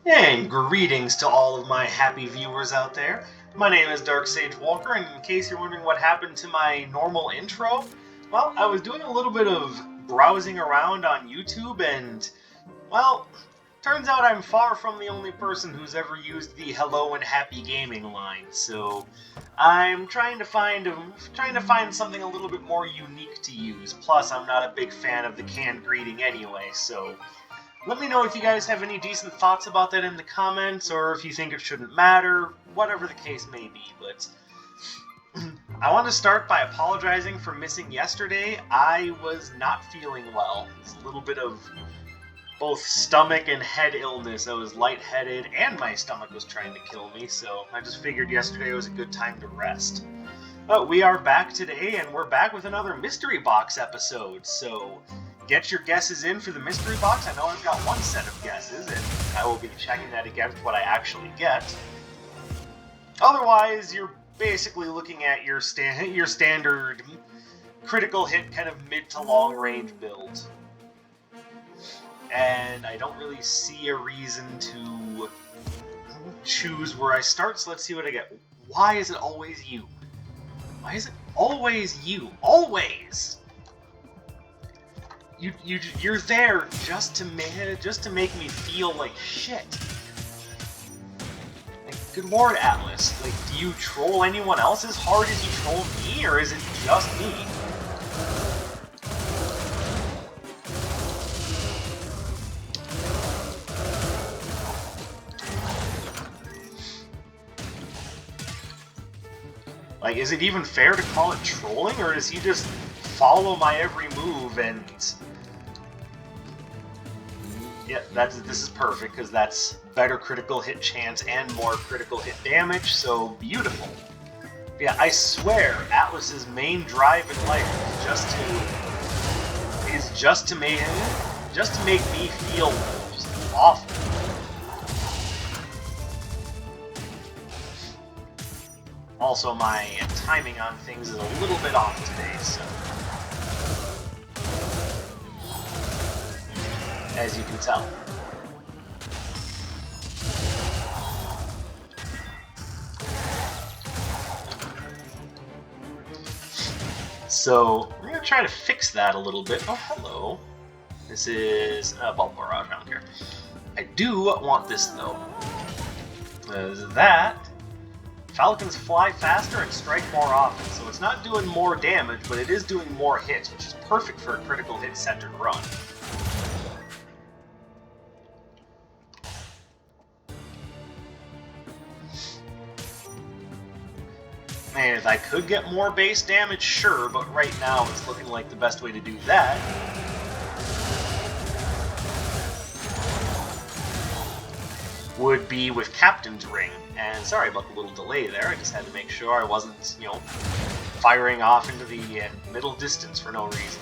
And greetings to all of my happy viewers out there. My name is Dark Sage Walker, and in case you're wondering what happened to my normal intro, well, I was doing a little bit of browsing around on YouTube, and, well, turns out I'm far from the only person who's ever used the hello and happy gaming line, so I'm trying to find something a little bit more unique to use. Plus, I'm not a big fan of the canned greeting anyway, so let me know if you guys have any decent thoughts about that in the comments, or if you think it shouldn't matter, whatever the case may be. But I want to start by apologizing for missing yesterday. I was not feeling well. It's a little bit of both stomach and head illness. I was lightheaded, and my stomach was trying to kill me, so I just figured yesterday was a good time to rest. But we are back today, and we're back with another Mystery Box episode, so get your guesses in for the Mystery Box. I know I've got one set of guesses, and I will be checking that against what I actually get. Otherwise, you're basically looking at your standard critical hit kind of mid to long range build. And I don't really see a reason to choose where I start, so let's see what I get. Why is it always you? Why is it always you? Always! You're there just to make me feel like shit. Like, good lord, Atlas. Like, do you troll anyone else as hard as you troll me, or is it just me? Like, is it even fair to call it trolling, or does he just follow my every move and... Yeah, this is perfect, because that's better critical hit chance and more critical hit damage, so beautiful. Yeah, I swear, Atlas's main drive in life is just to make me feel awful. Also, my timing on things is a little bit off today, so... as you can tell. So, we're going to try to fix that a little bit. Oh, hello. This is Bulb Barrage, I don't care. I do want this, though. That... Falcons fly faster and strike more often, so it's not doing more damage, but it is doing more hits, which is perfect for a critical hit-centered run. And if I could get more base damage, sure, but right now it's looking like the best way to do that would be with Captain's Ring. And sorry about the little delay there, I just had to make sure I wasn't, firing off into the middle distance for no reason.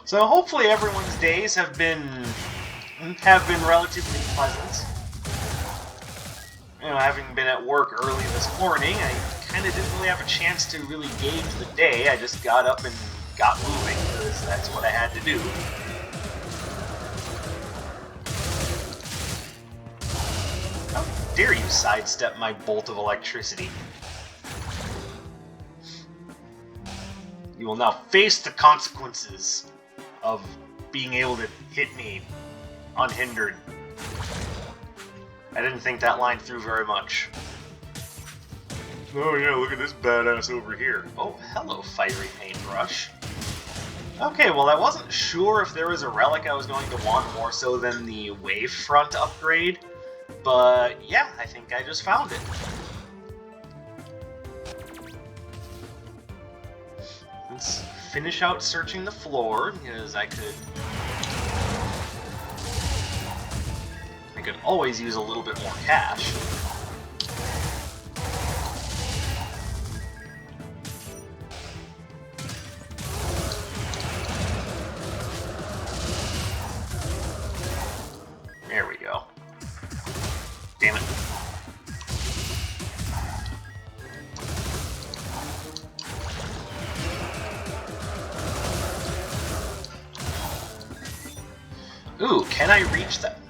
So hopefully everyone's days have been relatively pleasant. Having been at work early this morning, I kind of didn't really have a chance to really gauge the day. I just got up and got moving, because that's what I had to do. How dare you sidestep my bolt of electricity? You will now face the consequences of being able to hit me unhindered. I didn't think that line through very much. Oh yeah, look at this badass over here. Oh, hello, fiery paintbrush. Okay, well I wasn't sure if there was a relic I was going to want more so than the wavefront upgrade, but yeah, I think I just found it. Let's finish out searching the floor, because I could always use a little bit more cash. There we go. Damn it. Ooh, can I reach that?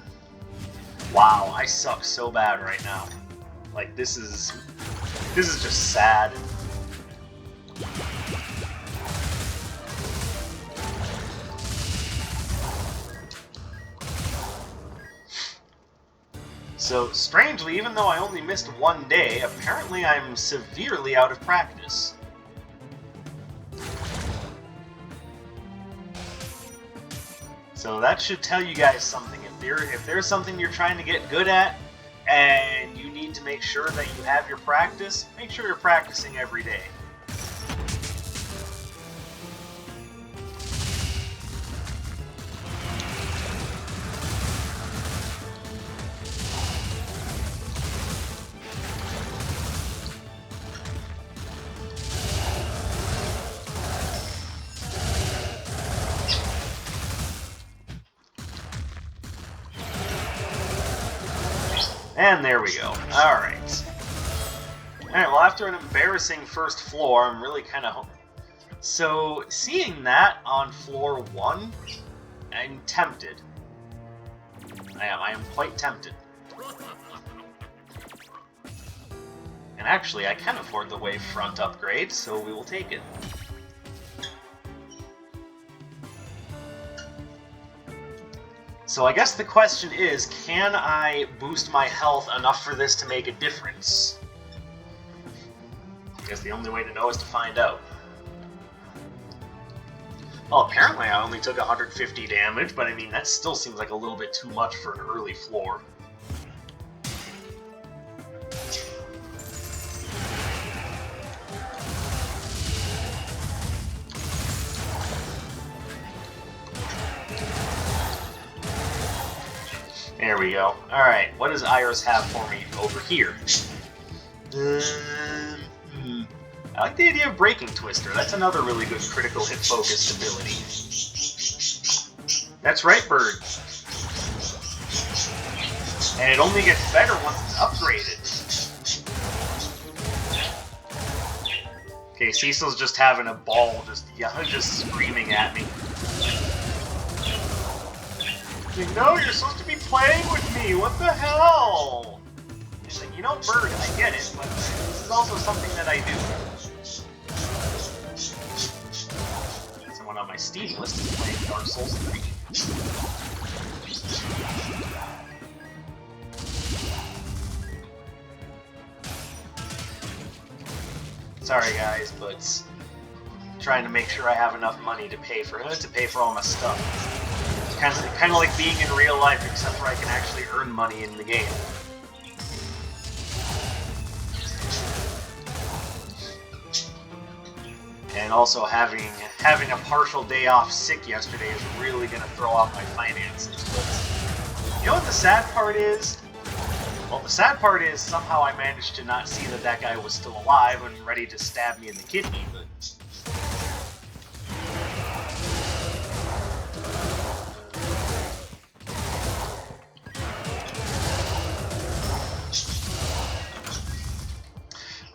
Wow, I suck so bad right now. Like, this is just sad. So, strangely, even though I only missed one day, apparently I'm severely out of practice. So that should tell you guys something. If there's something you're trying to get good at, and you need to make sure that you have your practice, make sure you're practicing every day. And there we go. Alright. Alright, well after an embarrassing first floor, I'm really kind of... So, seeing that on floor 1, I'm tempted. I am quite tempted. And actually, I can afford the wavefront upgrade, so we will take it. So I guess the question is, can I boost my health enough for this to make a difference? I guess the only way to know is to find out. Well, apparently I only took 150 damage, but I mean, that still seems like a little bit too much for an early floor. There we go. Alright, what does Iris have for me over here? I like the idea of Breaking Twister. That's another really good critical hit focused ability. That's right, Bird. And it only gets better once it's upgraded. Okay, Cecil's just having a ball, just screaming at me. No, you're supposed to be playing with me! What the hell? He's like, you know, Bird, I get it, but this is also something that I do. Someone on my Steam list is playing Dark Souls 3. Sorry guys, but I'm trying to make sure I have enough money to pay for all my stuff. Kind of like being in real life, except for I can actually earn money in the game. And also having a partial day off sick yesterday is really going to throw off my finances. But you know what the sad part is? Well, the sad part is somehow I managed to not see that guy was still alive and ready to stab me in the kidney, but...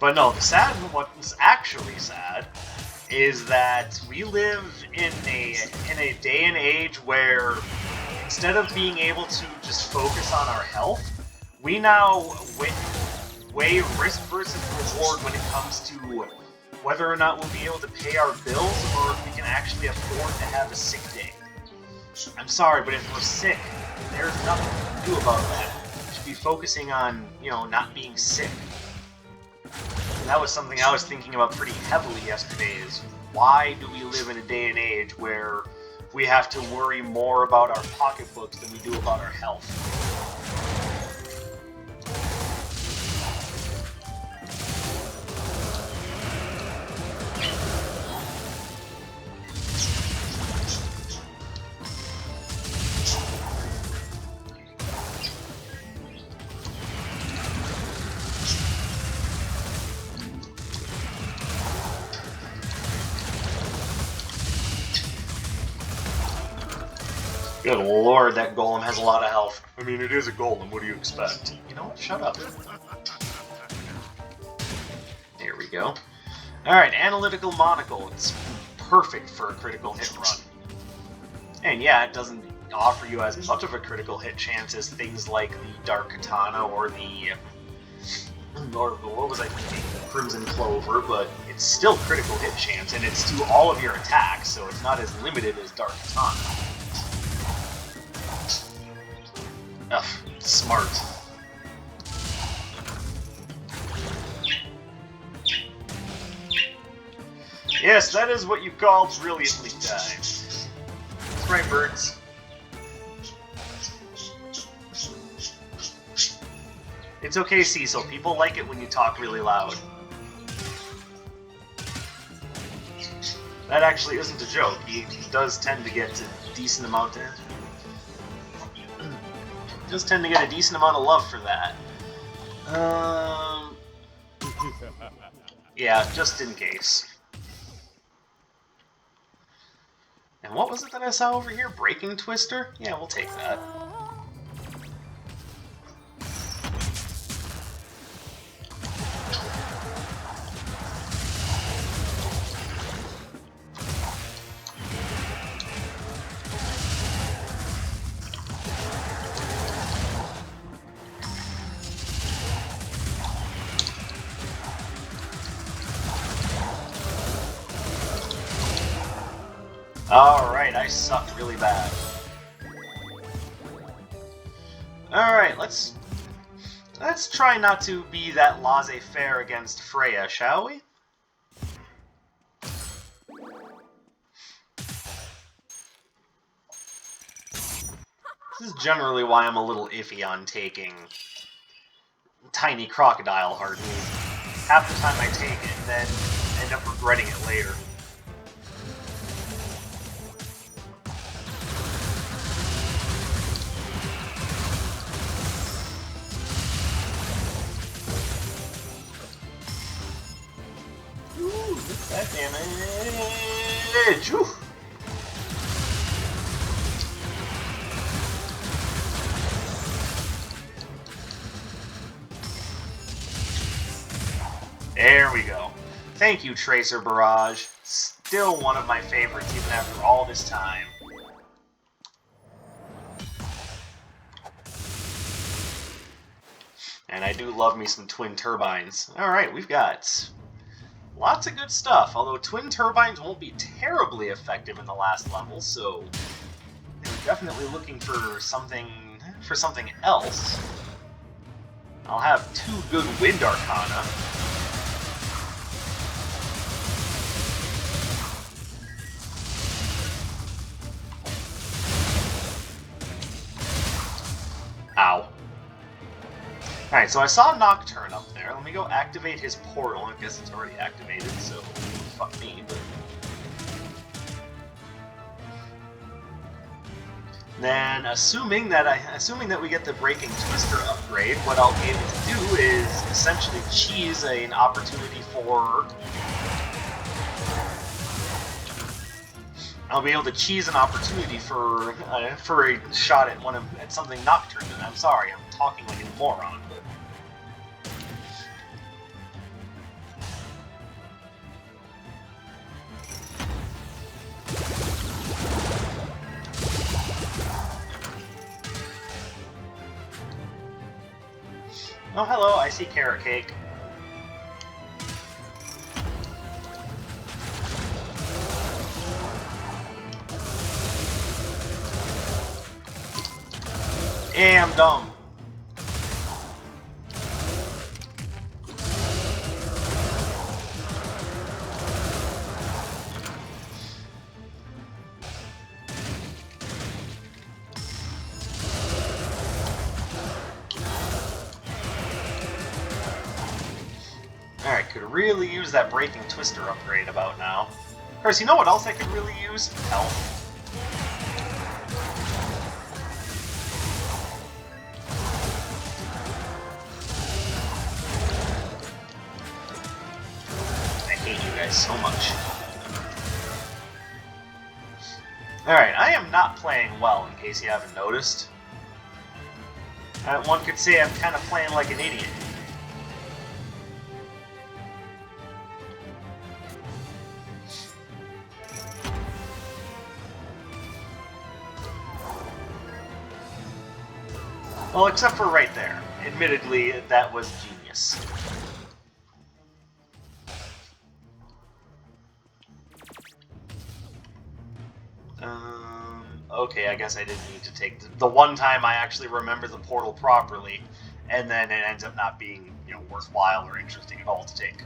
But no, what's actually sad is that we live in a day and age where instead of being able to just focus on our health, we now weigh risk versus reward when it comes to whether or not we'll be able to pay our bills or if we can actually afford to have a sick day. I'm sorry, but if we're sick, there's nothing we can do about that. We should be focusing on, you know, not being sick. And that was something I was thinking about pretty heavily yesterday, is why do we live in a day and age where we have to worry more about our pocketbooks than we do about our health? Good lord, that golem has a lot of health. I mean, it is a golem, what do you expect? You know what, shut up. There we go. Alright, Analytical Monocle. It's perfect for a critical hit run. And yeah, it doesn't offer you as much of a critical hit chance as things like the Dark Katana or what was I thinking? Crimson Clover, but it's still critical hit chance, and it's to all of your attacks, so it's not as limited as Dark Katana. Ugh, smart. Yes, that is what you call brilliantly timed. That's right, birds. It's okay, Cecil. People like it when you talk really loud. That actually isn't a joke. He does tend to get a decent amount of... does tend to get a decent amount of love for that. Yeah, just in case. And what was it that I saw over here? Breaking Twister? Yeah, we'll take that. Alright, I suck really bad. Alright, let's try not to be that laissez-faire against Freya, shall we? This is generally why I'm a little iffy on taking Tiny Crocodile Heart. Half the time I take it, and then end up regretting it later. That damage! Whew. There we go. Thank you, Tracer Barrage. Still one of my favorites, even after all this time. And I do love me some Twin Turbines. Alright, we've got lots of good stuff, although Twin Turbines won't be terribly effective in the last level, so they're definitely looking for something else. I'll have 2 good Wind Arcana. Ow. Alright, so I saw Nocturne up there. Let me go activate his portal. I guess it's already activated, so fuck me. But... then, assuming that we get the Breaking Twister upgrade, what I'll be able to do is essentially cheese an opportunity for... I'll be able to cheese an opportunity for a shot at something Nocturne. And I'm sorry, I'm talking like a moron, but... oh, hello, I see Carrot Cake. Yeah, I'm dumb. Alright, could really use that Breaking Twister upgrade about now. Of course, you know what else I could really use? Health. So much. Alright, I am not playing well, in case you haven't noticed. One could say I'm kind of playing like an idiot. Well, except for right there. Admittedly, that was genius. Okay, I guess I didn't need to take the one time I actually remember the portal properly, and then it ends up not being, you know, worthwhile or interesting at all to take.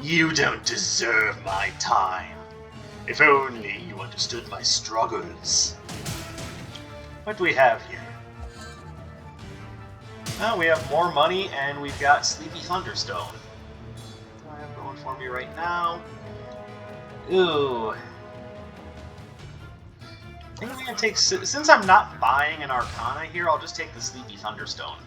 You don't deserve my time. If only you understood my struggles. What do we have here? Well, we have more money, and we've got Sleepy Thunderstone. What do I have going for me right now? Ooh. I think I'm going to take... Since I'm not buying an Arcana here, I'll just take the Sleepy Thunderstone.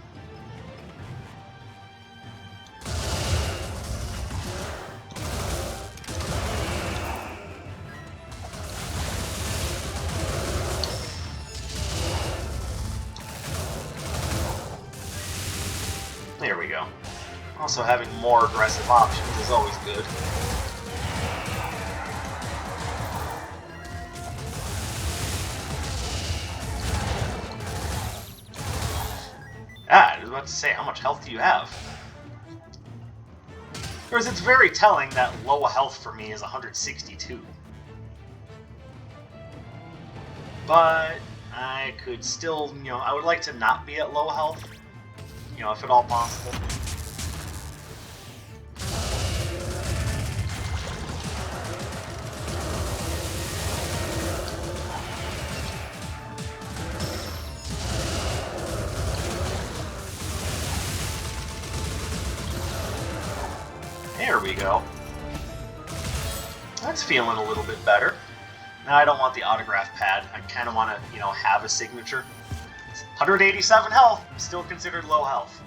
There we go. Also, having more aggressive options is always good. I was about to say, how much health do you have? Whereas it's very telling that low health for me is 162. But I could still, you know, I would like to not be at low health. You know, if at all possible. There we go. That's feeling a little bit better. Now I don't want the autograph pad. I kind of want to, you know, have a signature. 187 health, still considered low health.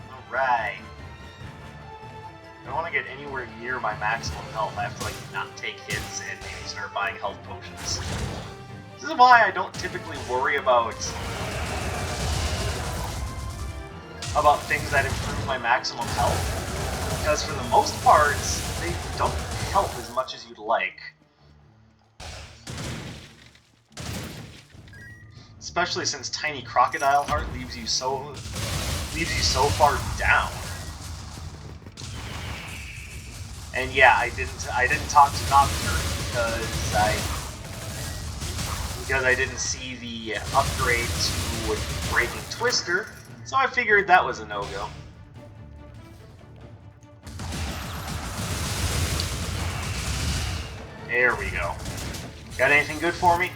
Alright. I don't want to get anywhere near my maximum health. I have to, like, not take hits and maybe start buying health potions. This is why I don't typically worry about things that improve my maximum health. Because for the most part, they don't help as much as you'd like. Especially since Tiny Crocodile Heart leaves you so far down. And yeah, I didn't talk to Nocturne because I didn't see the upgrade to Breaking Twister, so I figured that was a no-go. There we go. Got anything good for me?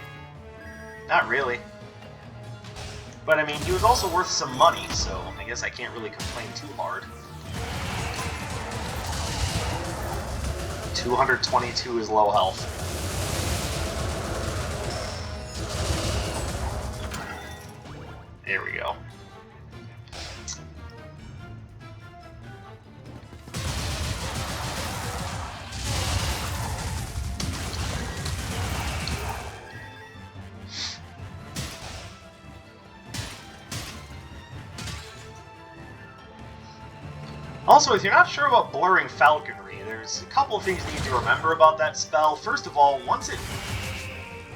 Not really. But, I mean, he was also worth some money, so I guess I can't really complain too hard. 222 is low health. There we go. Also, if you're not sure about Blurring Falconry, there's a couple of things you need to remember about that spell. First of all, once it...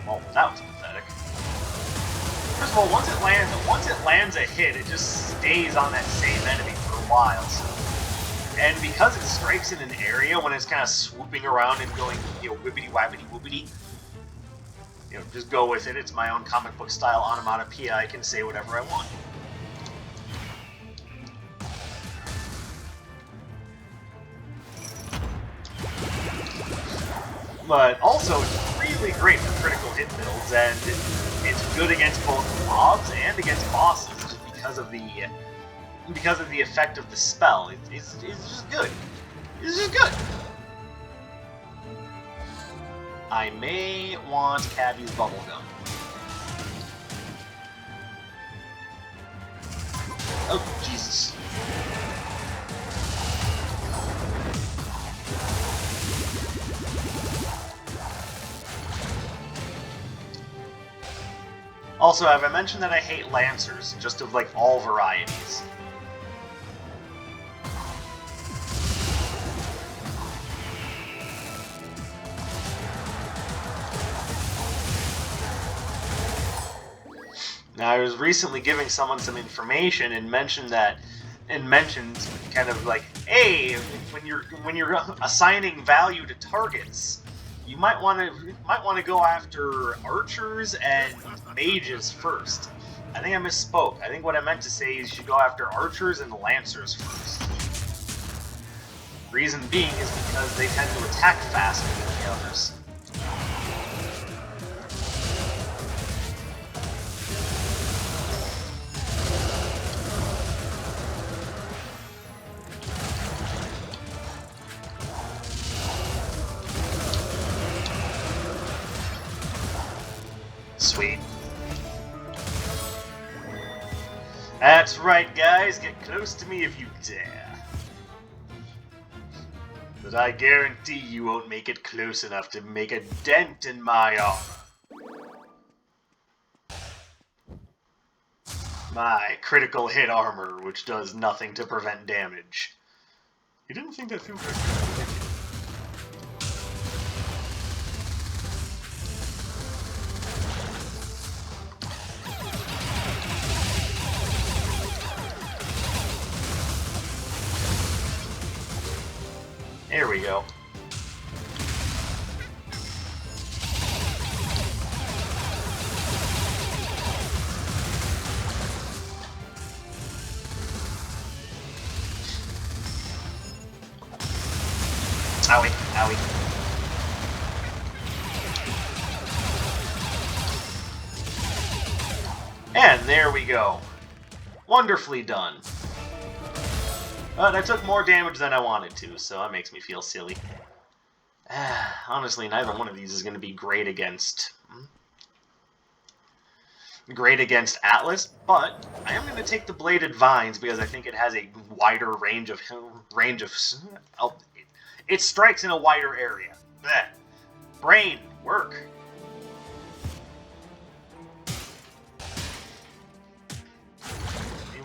Well, that was pathetic. First of all, once it lands a hit, it just stays on that same enemy for a while. So. And because it strikes in an area when it's kind of swooping around and going, you know, whippity-wappity-whoopity, you know, just go with it. It's my own comic book style onomatopoeia. I can say whatever I want. But also, it's really great for critical hit builds, and it's good against both mobs and against bosses, just because of the effect of the spell. It's just good. It's just good. I may want Cabby's bubblegum. Oh, Jesus. Also, have I mentioned that I hate Lancers, just of, like, all varieties? Now, I was recently giving someone some information and mentioned kind of like, hey, when you're assigning value to targets, you might want to go after archers and mages first. I think I misspoke. I think what I meant to say is you should go after archers and lancers first. Reason being is because they tend to attack faster than the others. Sweet. That's right, guys. Get close to me if you dare. But I guarantee you won't make it close enough to make a dent in my armor. My critical hit armor, which does nothing to prevent damage. You didn't think that through? There we go. Owie, owie. And there we go. Wonderfully done. But I took more damage than I wanted to, so that makes me feel silly. Honestly, neither one of these is going to be great against Atlas, but I am going to take the Bladed Vines because I think it has a wider range of it strikes in a wider area. Blech. Brain, work.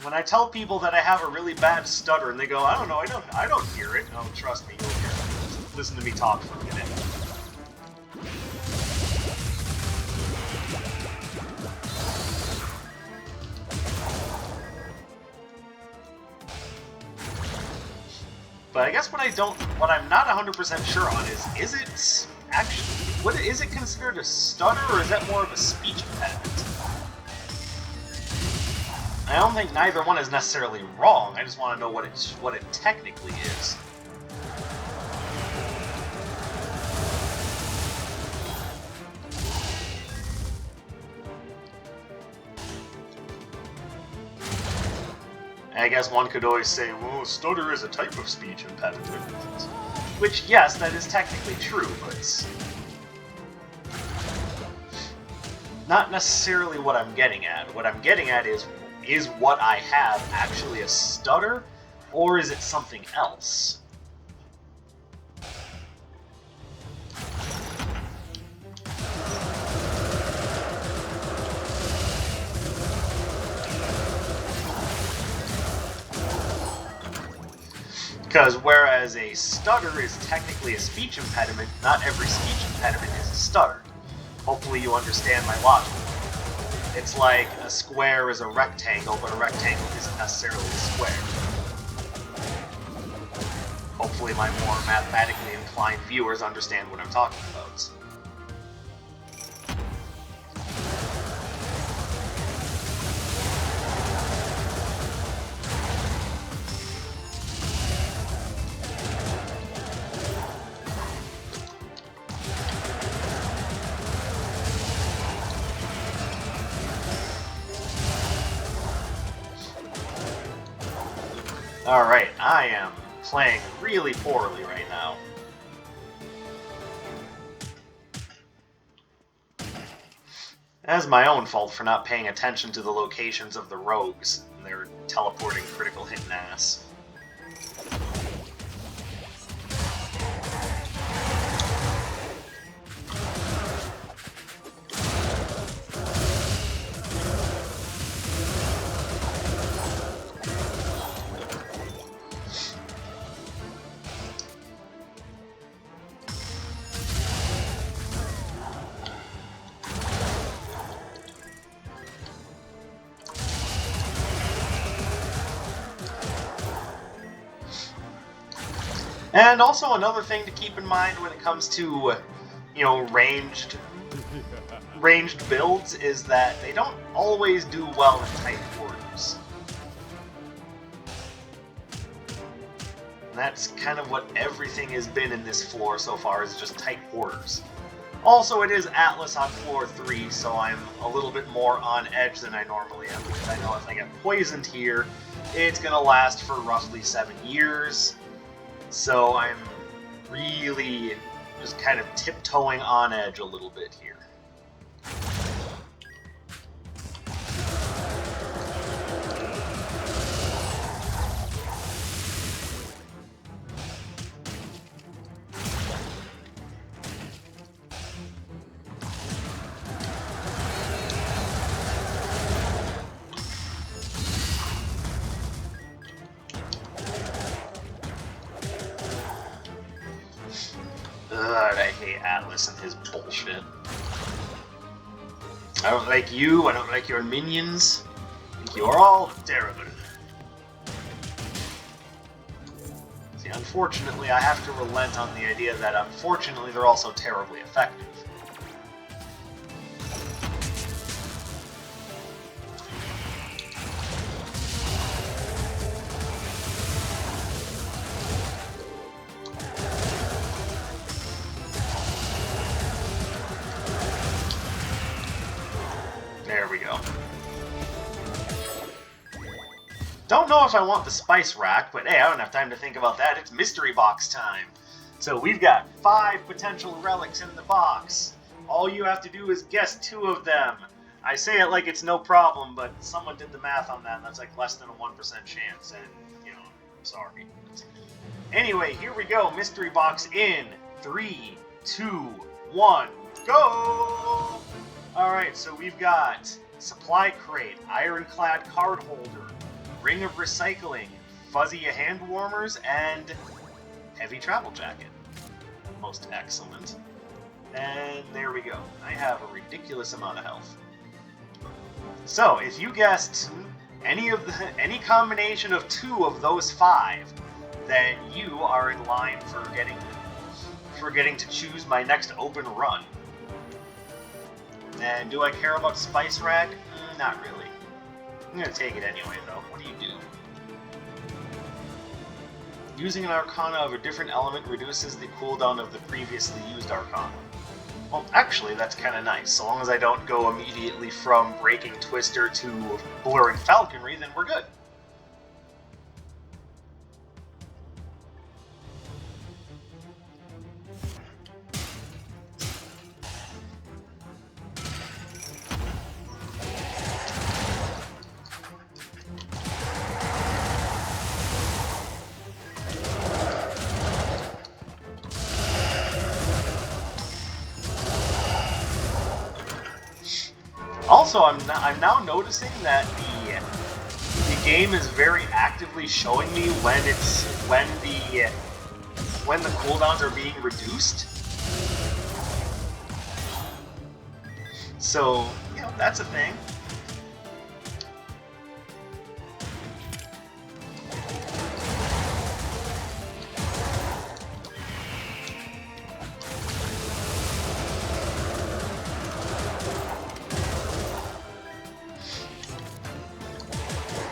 When I tell people that I have a really bad stutter and they go, I don't know, I don't hear it. No, trust me, you'll hear it. Listen to me talk for a minute. But I guess what I'm not 100% sure on is it actually, is it considered a stutter or is that more of a speech impediment? I don't think neither one is necessarily wrong. I just want to know what it technically is. I guess one could always say, well, stutter is a type of speech impediment. Which, yes, that is technically true, but not necessarily what I'm getting at. What I'm getting at is what I have actually a stutter, or is it something else? Because whereas a stutter is technically a speech impediment, not every speech impediment is a stutter. Hopefully you understand my logic. It's like a square is a rectangle, but a rectangle isn't necessarily a square. Hopefully my more mathematically inclined viewers understand what I'm talking about. Alright, I am playing really poorly right now. That's my own fault for not paying attention to the locations of the rogues and their teleporting critical hit ass. And also another thing to keep in mind when it comes to, you know, ranged builds is that they don't always do well in tight quarters. And that's kind of what everything has been in this floor so far, is just tight quarters. Also, it is Atlas on floor 3, so I'm a little bit more on edge than I normally am, because I know if I get poisoned here, it's going to last for roughly 7 years. So I'm really just kind of tiptoeing on edge a little bit here. I hate Atlas and his bullshit. I don't like you, I don't like your minions. I think you are all terrible. See, unfortunately, I have to relent on the idea that, unfortunately, they're also terribly effective. There we go. Don't know if I want the spice rack, but hey, I don't have time to think about that. It's mystery box time. So we've got 5 potential relics in the box. All you have to do is guess 2 of them. I say it like it's no problem, but someone did the math on that, and that's like less than a 1% chance, and, you know, I'm sorry. Anyway, here we go. Mystery box in 3, 2, 1, go! Alright, so we've got supply crate, ironclad card holder, ring of recycling, fuzzy hand warmers, and heavy travel jacket. Most excellent. And there we go. I have a ridiculous amount of health. So, if you guessed any combination of 2 of those 5, then you are in line for getting to choose my next open run. And do I care about Spice Rack? Not really. I'm gonna take it anyway, though. What do you do? Using an Arcana of a different element reduces the cooldown of the previously used Arcana. Well, actually, that's kind of nice. So long as I don't go immediately from Breaking Twister to Blurring Falconry, then we're good. Also, I'm now noticing that the game is very actively showing me when the cooldowns are being reduced. So, you know, that's a thing.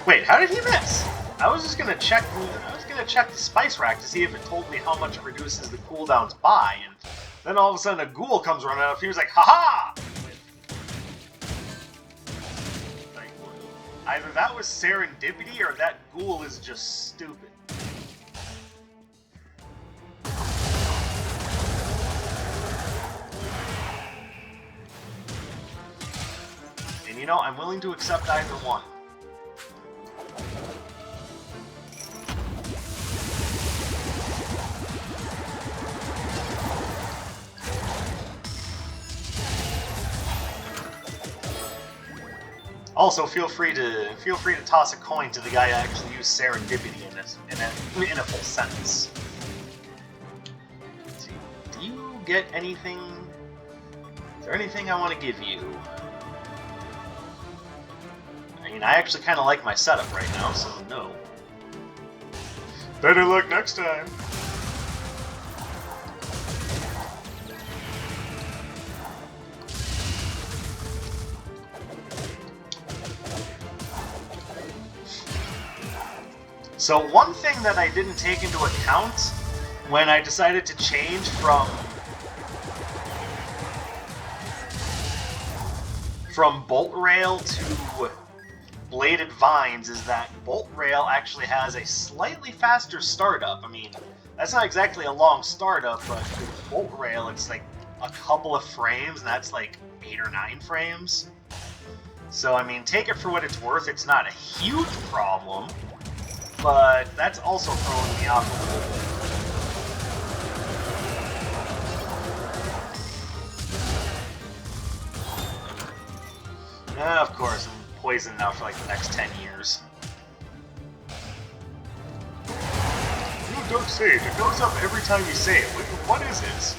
Wait, how did he miss? I was just gonna check. I was gonna check the spice rack to see if it told me how much it reduces the cooldowns by, and then all of a sudden a ghoul comes running up. He was like, "Ha ha!" Like, either that was serendipity or that ghoul is just stupid. And you know, I'm willing to accept either one. Also, feel free to toss a coin to the guy who actually used serendipity in a full sentence. Let's see. Do you get anything? Is there anything I want to give you? I mean, I actually kind of like my setup right now, so no. Better luck next time. So one thing that I didn't take into account when I decided to change from bolt rail to bladed vines is that bolt rail actually has a slightly faster startup. I mean, that's not exactly a long startup, but with bolt rail it's like a couple of frames, and that's like 8 or 9 frames. So I mean, take it for what it's worth, it's not a huge problem, but that's also throwing me off a little bit. Of course, I'm poisoned now for like the next 10 years. Ooh, Dark Sage, it goes up every time you say it. What is this?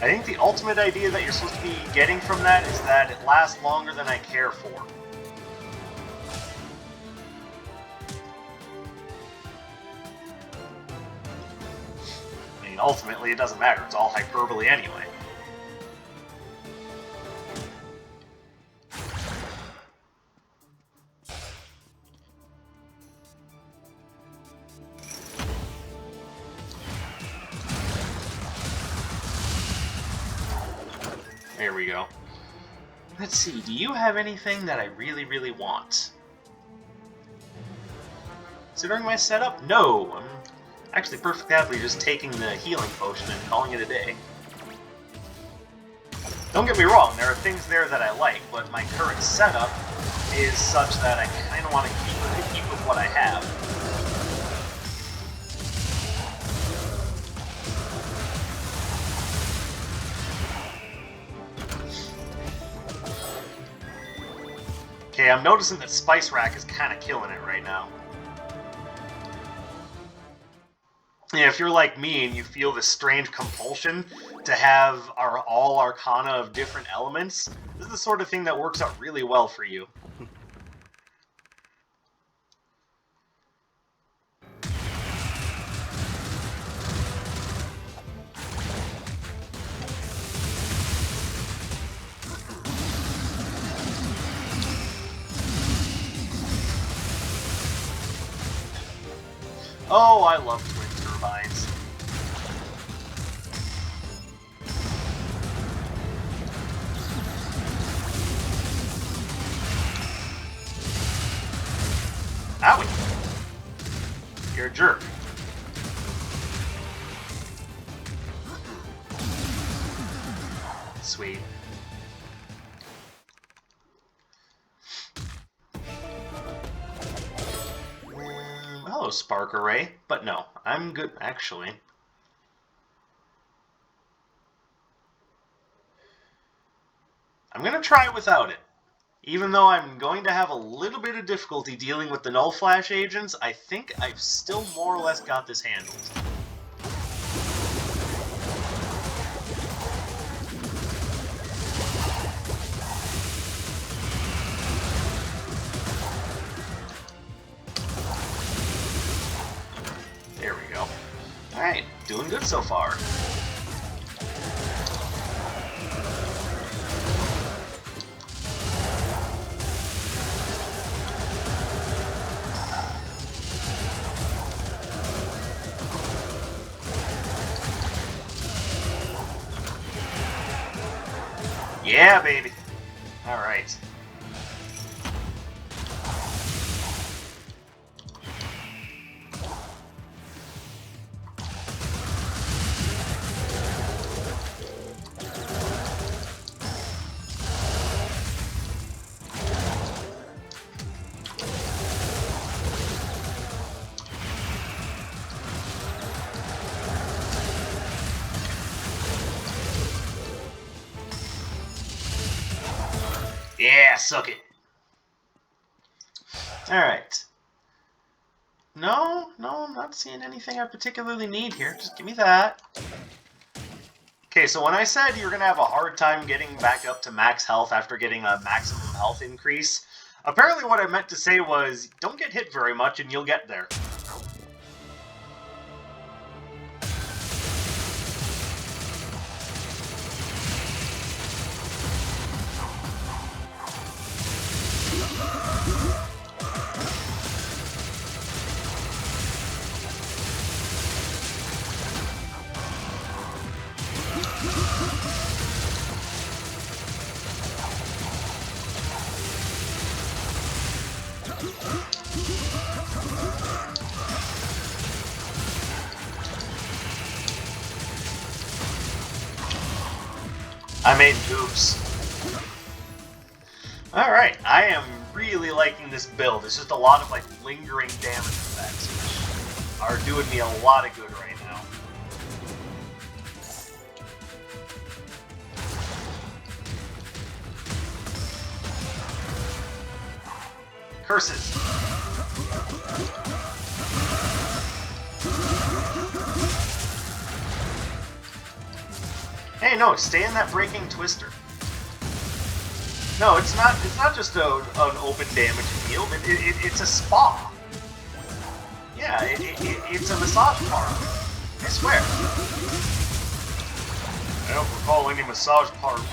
I think the ultimate idea that you're supposed to be getting from that is that it lasts longer than I care for. I mean, ultimately, it doesn't matter. It's all hyperbole anyway. There we go. Let's see, do you have anything that I really, really want? Considering my setup, no. I'm actually perfectly happy just taking the healing potion and calling it a day. Don't get me wrong, there are things there that I like, but my current setup is such that I kind of want to keep with what I have. Okay, I'm noticing that Spice Rack is kind of killing it right now. Yeah, if you're like me and you feel this strange compulsion to have all Arcana of different elements, this is the sort of thing that works out really well for you. Oh, I love twin turbines. Owie! You're a jerk. Sweet. Hello, Spark Array. But no, I'm good, actually. I'm gonna try without it. Even though I'm going to have a little bit of difficulty dealing with the Null Flash agents, I think I've still more or less got this handled. There we go. Alright, doing good so far. Yeah, baby. Alright. Yeah, suck it. Alright. No, I'm not seeing anything I particularly need here. Just give me that. Okay, so when I said you're going to have a hard time getting back up to max health after getting a maximum health increase, apparently what I meant to say was, don't get hit very much and you'll get there. made oops. Alright, I am really liking this build. It's just a lot of like lingering damage effects, which are doing me a lot of good right now. Curses. Hey, no, stay in that breaking twister. No, it's not just an open damage field. It's a spa. Yeah, it's a massage parlor. I swear. I don't recall any massage parlor.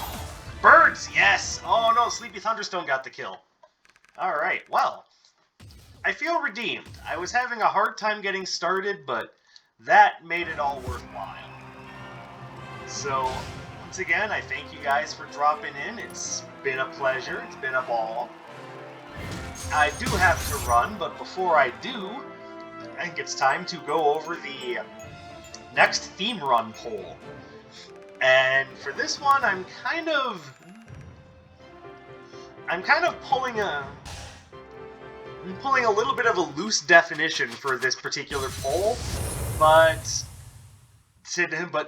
Birds, yes. Oh no, Sleepy Thunderstone got the kill. All right, well, I feel redeemed. I was having a hard time getting started, but that made it all worthwhile. So, once again, I thank you guys for dropping in. It's been a pleasure. It's been a ball. I do have to run, but before I do, I think it's time to go over the next theme run poll. And for this one, I'm kind of pulling a little bit of a loose definition for this particular poll, but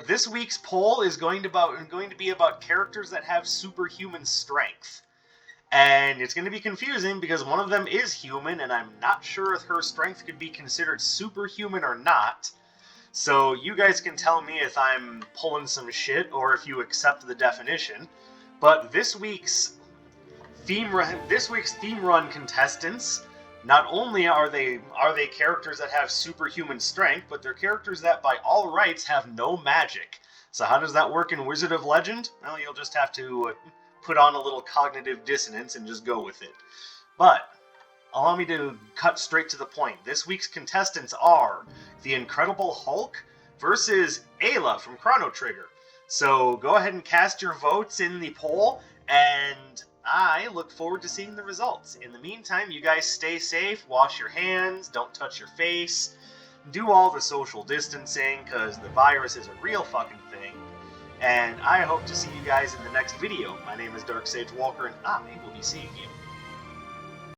this week's poll is going to be about characters that have superhuman strength. And it's going to be confusing because one of them is human, and I'm not sure if her strength could be considered superhuman or not. So you guys can tell me if I'm pulling some shit or if you accept the definition. But this week's theme run contestants, not only are they characters that have superhuman strength, but they're characters that by all rights have no magic. So how does that work in Wizard of Legend? Well, you'll just have to put on a little cognitive dissonance and just go with it. But allow me to cut straight to the point. This week's contestants are the Incredible Hulk versus Ayla from Chrono Trigger. So go ahead and cast your votes in the poll, and I look forward to seeing the results. In the meantime, you guys stay safe, wash your hands, don't touch your face, do all the social distancing, because the virus is a real fucking thing. And I hope to see you guys in the next video. My name is Dark Sage Walker, and I will be seeing you